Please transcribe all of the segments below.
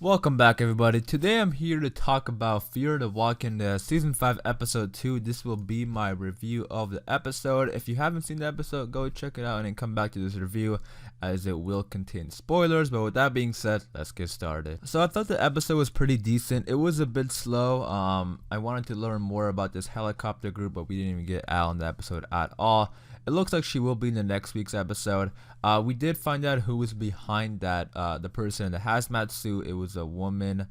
Welcome back, everybody. Today I'm here to talk about Fear the Walking Dead Season 5, Episode 2. This will be my review of the episode. If you haven't seen the episode, go check it out and then come back to this review as it will contain spoilers. But with that being said, let's get started. So I thought the episode was pretty decent. It was a bit slow. I wanted to learn more about this helicopter group, but we didn't even get out in the episode at all. It looks like she will be in the next week's episode. We did find out who was behind that, the person in the hazmat suit. It was a woman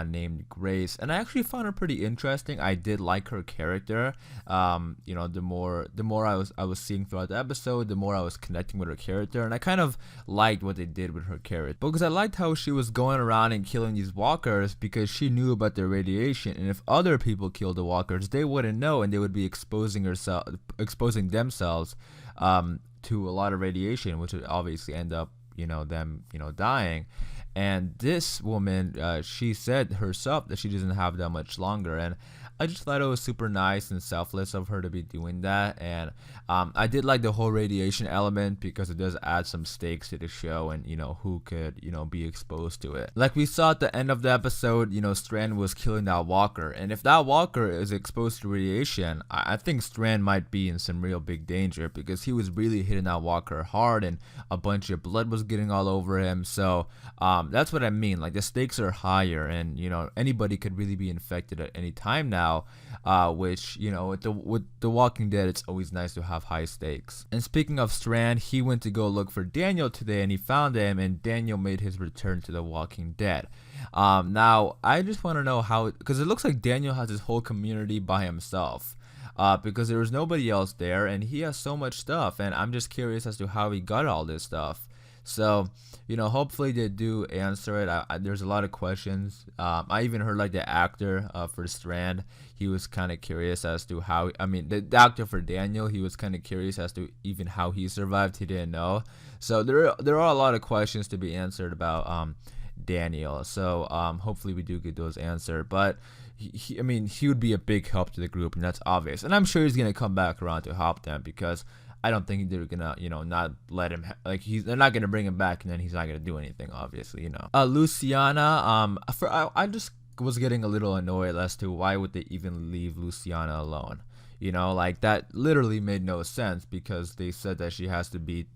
named Grace, and I actually found her pretty interesting. I did like her character. The more I was seeing throughout the episode, the more I was connecting with her character, and I kind of liked what they did with her character because I liked how she was going around and killing these walkers because she knew about their radiation, and if other people killed the walkers, they wouldn't know, and they would be exposing themselves to a lot of radiation, which would obviously end up them dying. And this woman, she said herself that she doesn't have that much longer, and I just thought it was super nice and selfless of her to be doing that. And I did like the whole radiation element because it does add some stakes to the show, and who could be exposed to it. Like we saw at the end of the episode, Strand was killing that walker, and if that walker is exposed to radiation, I think Strand might be in some real big danger because he was really hitting that walker hard, and a bunch of blood was getting all over him. So that's what I mean. Like the stakes are higher, and anybody could really be infected at any time now. Which with the Walking Dead, it's always nice to have high stakes. And speaking of Strand, he went to go look for Daniel today, and he found him, and Daniel made his return to the Walking Dead. Now I just want to know how, because it looks like Daniel has his whole community by himself. Because there was nobody else there, and he has so much stuff, and I'm just curious as to how he got all this stuff. So, hopefully they do answer it. There's a lot of questions. I even heard like the actor for Strand, he was kind of curious as to how, the actor for Daniel, he was kind of curious as to even how he survived. He didn't know. So there are a lot of questions to be answered about Daniel. So hopefully we do get those answered. But he would be a big help to the group, and that's obvious. And I'm sure he's going to come back around to help them because I don't think they're gonna, not let him. They're not gonna bring him back, and then he's not gonna do anything. Obviously, Luciana. I just was getting a little annoyed as to why would they even leave Luciana alone. That literally made no sense because they said that she has to be,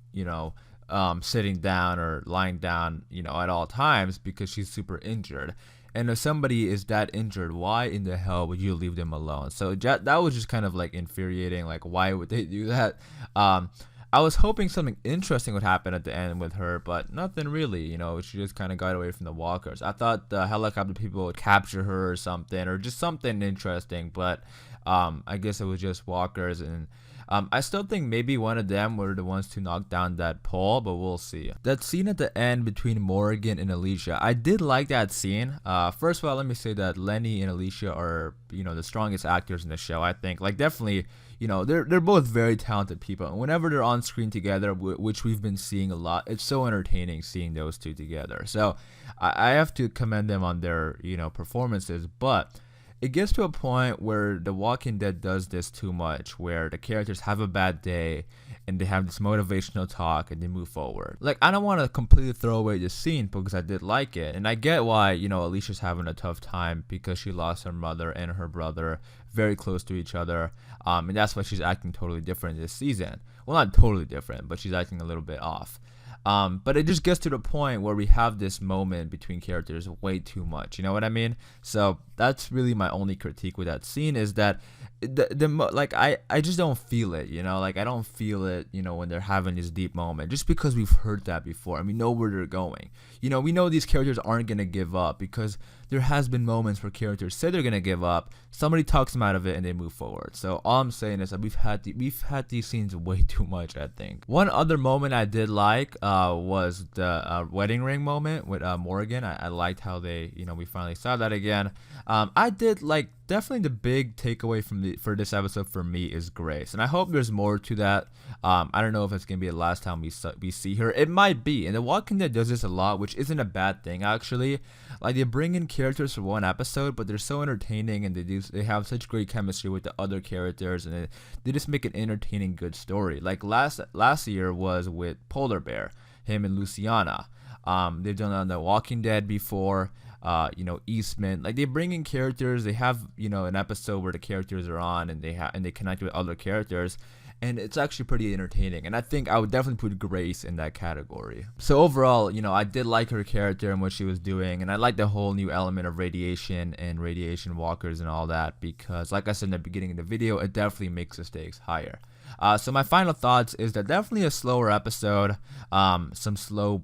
sitting down or lying down, at all times because she's super injured. And if somebody is that injured, why in the hell would you leave them alone? So that was just kind of like infuriating. Like, why would they do that? I was hoping something interesting would happen at the end with her, but nothing really. She just kind of got away from the walkers. I thought the helicopter people would capture her or something, or just something interesting. But I guess it was just walkers, and I still think maybe one of them were the ones to knock down that pole, but we'll see. That scene at the end between Morgan and Alicia, I did like that scene. First of all, let me say that Lenny and Alicia are, the strongest actors in the show, I think. Like, definitely, they're both very talented people. And whenever they're on screen together, which we've been seeing a lot, it's so entertaining seeing those two together. So I have to commend them on their, performances, but it gets to a point where The Walking Dead does this too much, where the characters have a bad day and they have this motivational talk and they move forward. Like, I don't want to completely throw away this scene because I did like it, and I get why, Alicia's having a tough time because she lost her mother and her brother very close to each other, and that's why she's acting totally different this season. Well, not totally different, but she's acting a little bit off. But it just gets to the point where we have this moment between characters way too much. You know what I mean? So that's really my only critique with that scene is that I just don't feel it. I don't feel it. When they're having this deep moment, just because we've heard that before and we know where they're going. We know these characters aren't gonna give up because there has been moments where characters say they're gonna give up, somebody talks them out of it, and they move forward. So all I'm saying is that we've had these scenes way too much, I think. One other moment I did like was the wedding ring moment with Morgan. I liked how they, we finally saw that again. I did like, definitely the big takeaway for this episode for me is Grace, and I hope there's more to that. I don't know if it's gonna be the last time we see her. It might be, and The Walking Dead does this a lot, which isn't a bad thing actually. Like, they bring in characters for one episode, but they're so entertaining, and they have such great chemistry with the other characters, and they just make an entertaining, good story. Like last year was with Polar Bear, him and Luciana. They've done it on The Walking Dead before. Eastman. Like, they bring in characters. They have an episode where the characters are on and they connect with other characters, and it's actually pretty entertaining. And I think I would definitely put Grace in that category. So overall, I did like her character and what she was doing, and I like the whole new element of radiation and radiation walkers and all that, because like I said in the beginning of the video, it definitely makes the stakes higher. So my final thoughts is that definitely a slower episode, some slow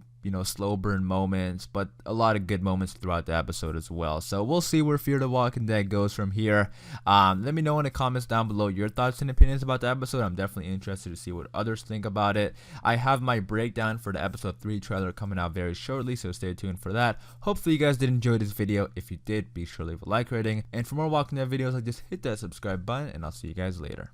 burn moments, but a lot of good moments throughout the episode as well. So we'll see where Fear the Walking Dead goes from here. Let me know in the comments down below your thoughts and opinions about the episode. I'm definitely interested to see what others think about it. I have my breakdown for the episode 3 trailer coming out very shortly, so stay tuned for that. Hopefully you guys did enjoy this video. If you did, be sure to leave a like rating, and for more Walking Dead videos, just hit that subscribe button, and I'll see you guys later.